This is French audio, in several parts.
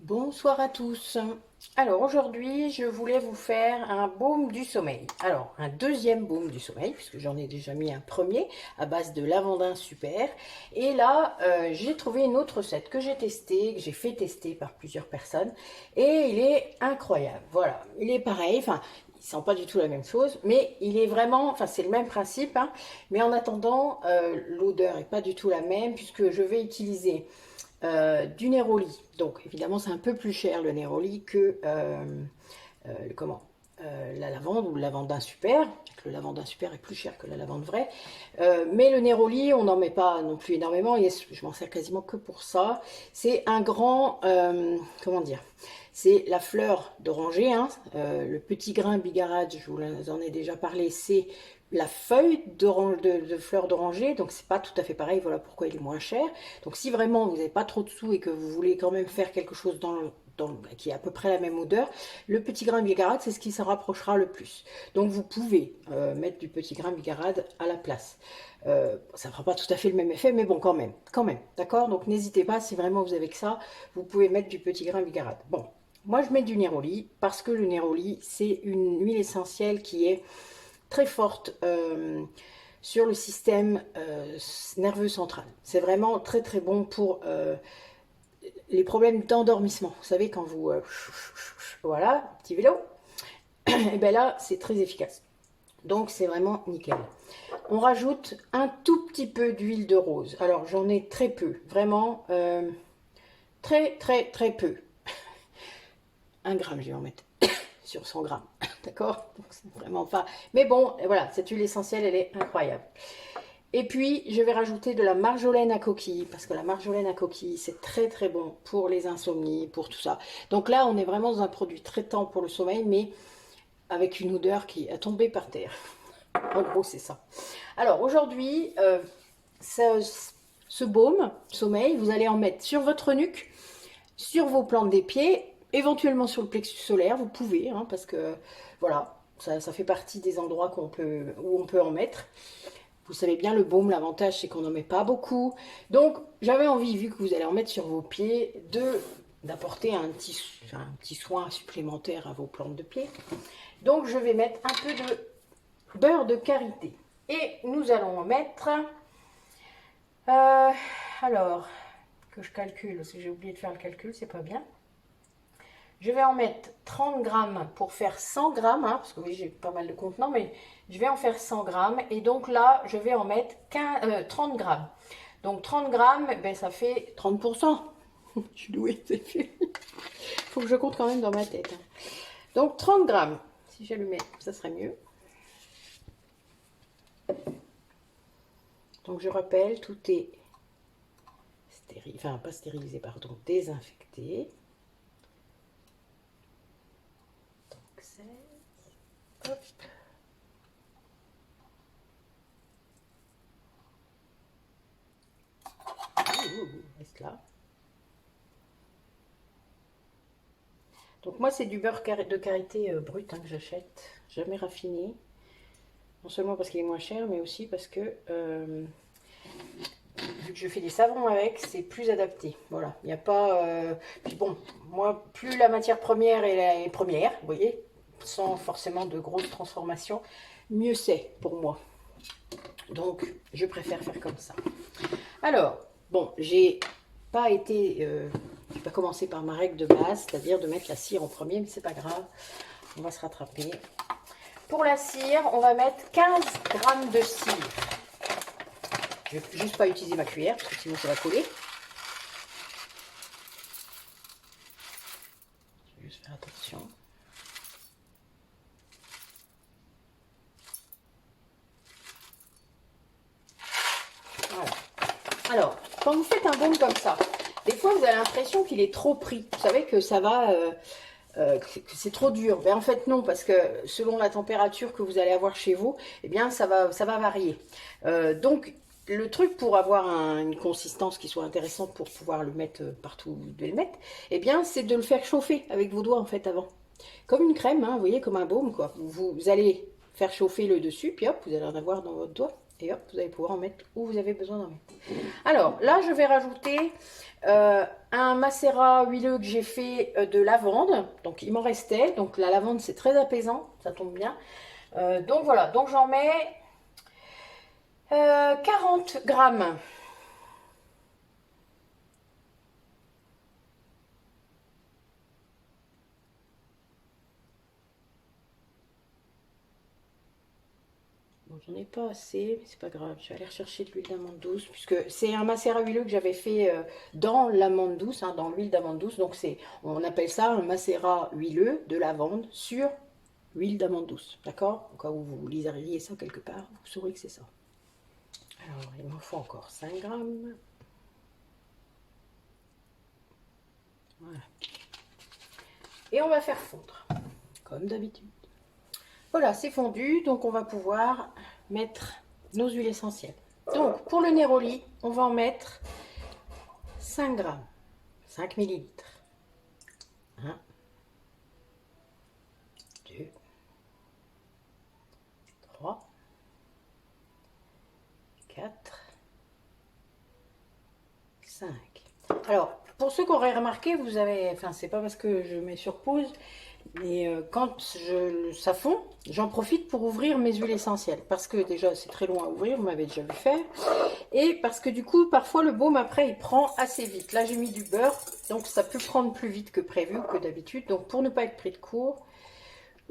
Bonsoir à tous. Alors aujourd'hui, je voulais vous faire un baume du sommeil. Alors, un deuxième baume du sommeil, puisque j'en ai déjà mis un premier à base de lavandin super. Et là, j'ai trouvé une autre recette que j'ai testée, que j'ai fait tester par plusieurs personnes. Et il est incroyable. Voilà, il est pareil, enfin, il sent pas du tout la même chose, mais il est vraiment, enfin c'est le même principe, hein, mais en attendant, l'odeur est pas du tout la même, puisque je vais utiliser du néroli. Donc évidemment c'est un peu plus cher le néroli que comment la lavande ou le lavandin super. Le lavandin super est plus cher que la lavande vraie. Mais le néroli, on n'en met pas non plus énormément. Je m'en sers quasiment que pour ça. C'est un grand, comment dire, c'est la fleur d'oranger, hein, le petit grain bigarade, je vous en ai déjà parlé, c'est la feuille de fleur d'oranger, donc c'est pas tout à fait pareil, voilà pourquoi il est moins cher. Donc si vraiment vous n'avez pas trop de sous et que vous voulez quand même faire quelque chose qui est à peu près la même odeur, le petit grain bigarade c'est ce qui s'en rapprochera le plus. Donc vous pouvez mettre du petit grain bigarade à la place. Ça ne fera pas tout à fait le même effet, mais bon quand même, d'accord. Donc n'hésitez pas, si vraiment vous avez que ça, vous pouvez mettre du petit grain bigarade. Bon, moi je mets du néroli parce que le néroli c'est une huile essentielle qui est très forte sur le système nerveux central. C'est vraiment très très bon pour les problèmes d'endormissement. Vous savez quand vous voilà, petit vélo, et bien là c'est très efficace. Donc c'est vraiment nickel. On rajoute un tout petit peu d'huile de rose. Alors j'en ai très peu, vraiment très peu. 1 gramme je vais en mettre sur 100 grammes, d'accord. Donc c'est vraiment pas. Mais bon, voilà, cette huile essentielle, elle est incroyable. Et puis, je vais rajouter de la marjolaine à coquille, parce que la marjolaine à coquille, c'est très très bon pour les insomnies, pour tout ça. Donc là, on est vraiment dans un produit traitant pour le sommeil, mais avec une odeur qui a tombé par terre. En gros, c'est ça. Alors aujourd'hui, ce baume sommeil, vous allez en mettre sur votre nuque, sur vos plantes des pieds, éventuellement sur le plexus solaire, vous pouvez, hein, parce que voilà, ça fait partie des endroits où on peut en mettre. Vous savez bien, le baume, l'avantage c'est qu'on n'en met pas beaucoup. Donc j'avais envie, vu que vous allez en mettre sur vos pieds, d'apporter un petit soin supplémentaire à vos plantes de pied. Donc je vais mettre un peu de beurre de karité. Et nous allons en mettre... alors, que je calcule, parce que j'ai oublié de faire le calcul, c'est pas bien. Je vais en mettre 30 grammes pour faire 100 grammes, hein, parce que oui, j'ai pas mal de contenants, mais je vais en faire 100 grammes. Et donc là, je vais en mettre 30 grammes. Donc 30 grammes, ben, ça fait 30%. Je suis douée, c'est fait. Il faut que je compte quand même dans ma tête. Hein. Donc 30 grammes. Si j'allumais, ça serait mieux. Donc je rappelle, tout est stérilisé, enfin pas stérilisé, pardon, désinfecté. Hop. Reste là. Donc moi c'est du beurre de karité brut, hein, que j'achète, jamais raffiné. Non seulement parce qu'il est moins cher, mais aussi parce que vu que je fais des savons avec, c'est plus adapté. Voilà, il n'y a pas... Puis bon, moi, plus la matière première est première, vous voyez, sans forcément de grosses transformations, mieux c'est pour moi. Donc, je préfère faire comme ça. Alors, bon, j'ai pas commencé par ma règle de base, c'est-à-dire de mettre la cire en premier, mais c'est pas grave, on va se rattraper. Pour la cire, on va mettre 15 grammes de cire. Je ne vais juste pas utiliser ma cuillère, parce que sinon ça va coller. Je vais juste faire attention. Voilà. Alors, quand vous faites un baume comme ça, des fois vous avez l'impression qu'il est trop pris. Vous savez que ça va... que c'est trop dur. Mais en fait non, parce que selon la température que vous allez avoir chez vous, eh bien ça va varier. Donc le truc pour avoir une consistance qui soit intéressante pour pouvoir le mettre partout où vous devez le mettre, eh bien c'est de le faire chauffer avec vos doigts en fait avant. Comme une crème, hein, vous voyez, comme un baume quoi. Vous allez faire chauffer le dessus, puis hop, vous allez en avoir dans votre doigt. Et hop, vous allez pouvoir en mettre où vous avez besoin d'en mettre. Alors, là, je vais rajouter un macérat huileux que j'ai fait de lavande. Donc, il m'en restait. Donc, la lavande, c'est très apaisant. Ça tombe bien. Donc, voilà. Donc, j'en mets 40 grammes. Bon, j'en ai pas assez, mais c'est pas grave. Je vais aller rechercher de l'huile d'amande douce, puisque c'est un macérat huileux que j'avais fait dans l'amande douce, hein, dans l'huile d'amande douce. Donc, on appelle ça un macérat huileux de lavande sur huile d'amande douce. D'accord? Au cas où vous liseriez ça quelque part, vous saurez que c'est ça. Alors, il m'en faut encore 5 grammes. Voilà. Et on va faire fondre, comme d'habitude. Voilà, c'est fondu, donc on va pouvoir mettre nos huiles essentielles. Donc, pour le néroli, on va en mettre 5 grammes, 5 millilitres. 1, 2, 3, 4, 5. Alors, pour ceux qui auraient remarqué, vous avez, enfin, c'est pas parce que je mets sur pause, mais quand ça fond, j'en profite pour ouvrir mes huiles essentielles. Parce que déjà, c'est très long à ouvrir, vous m'avez déjà vu faire. Et parce que du coup, parfois, le baume, après, il prend assez vite. Là, j'ai mis du beurre, donc ça peut prendre plus vite que prévu ou que d'habitude. Donc, pour ne pas être pris de court,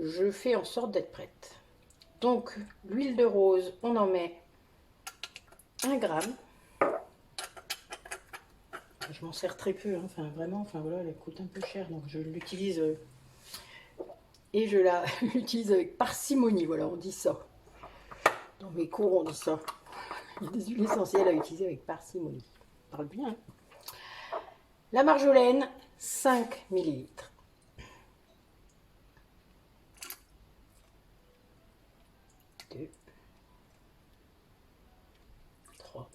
je fais en sorte d'être prête. Donc, l'huile de rose, on en met 1 gramme. Je m'en sers très peu, hein. Enfin vraiment, enfin voilà, elle coûte un peu cher, donc je l'utilise et je l'utilise avec parcimonie, voilà, on dit ça. Dans mes cours, on dit ça. Il y a des huiles essentielles à utiliser avec parcimonie. On parle bien, hein. La marjolaine, 5 millilitres. 2, 3,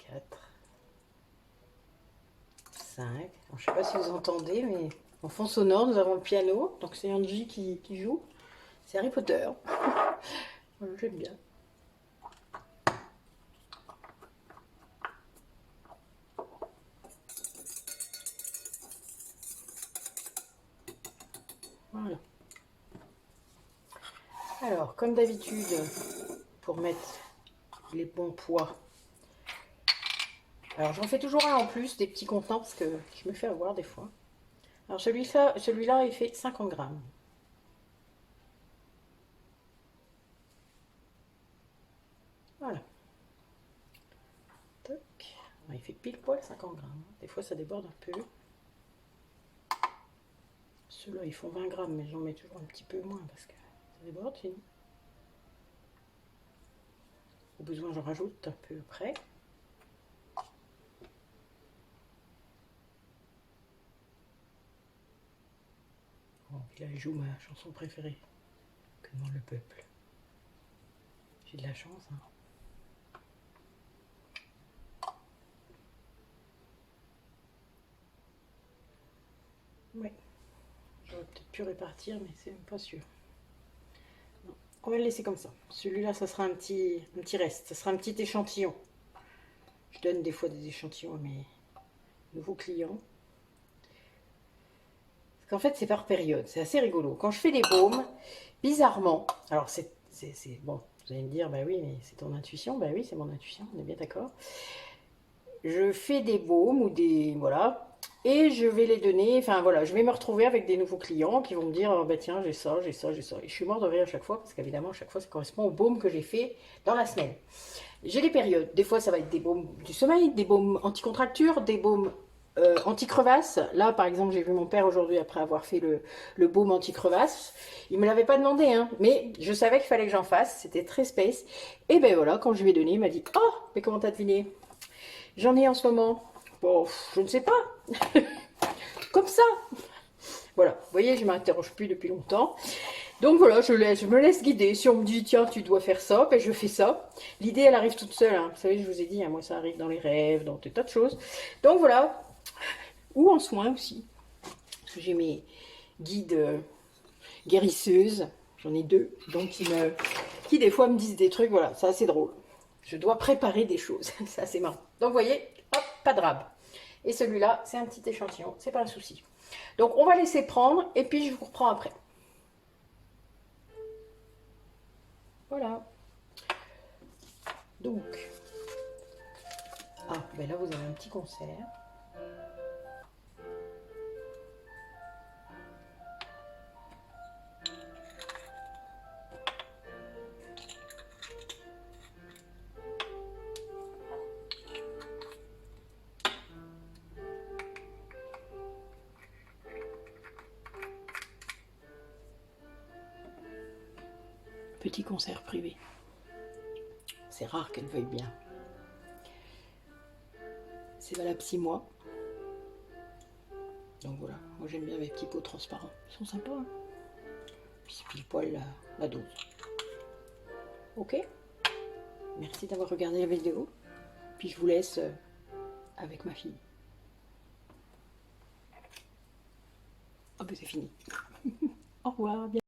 4, 5. Alors, je ne sais pas si vous entendez, mais en fond sonore, nous avons le piano. Donc c'est Angie qui joue. C'est Harry Potter. J'aime bien. Voilà. Alors, comme d'habitude, pour mettre les bons poids, alors j'en fais toujours un en plus, des petits contenants, parce que je me fais avoir des fois. Alors celui-là, il fait 50 grammes. Voilà. Toc. Il fait pile poil 50 grammes. Des fois, ça déborde un peu. Ceux-là, ils font 20 grammes, mais j'en mets toujours un petit peu moins, parce que ça déborde sinon. Au besoin, j'en rajoute un peu après. Oh, puis là, il joue ma chanson préférée. Que demande le peuple. J'ai de la chance, hein. Ouais. J'aurais peut-être pu répartir, mais c'est même pas sûr. Non. On va le laisser comme ça. Celui-là, ça sera un petit reste. Ça sera un petit échantillon. Je donne des fois des échantillons à mes nouveaux clients. Parce qu'en fait, c'est par période. C'est assez rigolo. Quand je fais des baumes, bizarrement, alors c'est bon, vous allez me dire, bah oui, mais c'est ton intuition. Bah oui, c'est mon intuition, on est bien d'accord. Je fais des baumes ou des, voilà, et je vais les donner, enfin voilà, je vais me retrouver avec des nouveaux clients qui vont me dire, bah tiens, j'ai ça, j'ai ça, j'ai ça. Et je suis morte de rire à chaque fois, parce qu'évidemment, à chaque fois, ça correspond au baume que j'ai fait dans la semaine. J'ai des périodes. Des fois, ça va être des baumes du sommeil, des baumes anti-contracture, des baumes anti-crevasse. Là, par exemple, j'ai vu mon père aujourd'hui après avoir fait le baume anti-crevasse. Il me l'avait pas demandé, hein, mais je savais qu'il fallait que j'en fasse. C'était très space. Et ben voilà, quand je lui ai donné, il m'a dit, oh, mais comment t'as deviné? J'en ai en ce moment. Bon, je ne sais pas. Comme ça. Voilà, vous voyez, je ne m'interroge plus depuis longtemps. Donc voilà, je me laisse guider. Si on me dit, tiens, tu dois faire ça, ben je fais ça. L'idée, elle arrive toute seule, hein. Vous savez, je vous ai dit, hein, moi, ça arrive dans les rêves, dans des tas de choses. Donc voilà. Ou en soins aussi. Parce que j'ai mes guides guérisseuses. J'en ai 2. Donc, qui des fois me disent des trucs, voilà, c'est assez drôle. Je dois préparer des choses, c'est assez marrant. Donc vous voyez, hop, pas de rab. Et celui-là, c'est un petit échantillon, c'est pas un souci. Donc on va laisser prendre et puis je vous reprends après. Voilà. Donc, ah, ben là vous avez un petit concert. Petit concert privé. C'est rare qu'elle veuille bien. C'est valable 6 mois. Donc voilà, moi j'aime bien mes petits pots transparents. Ils sont sympas. Hein, puis c'est pile poil la dose. Ok. Merci d'avoir regardé la vidéo. Puis je vous laisse avec ma fille. Ah ben c'est fini. Au revoir. Bien.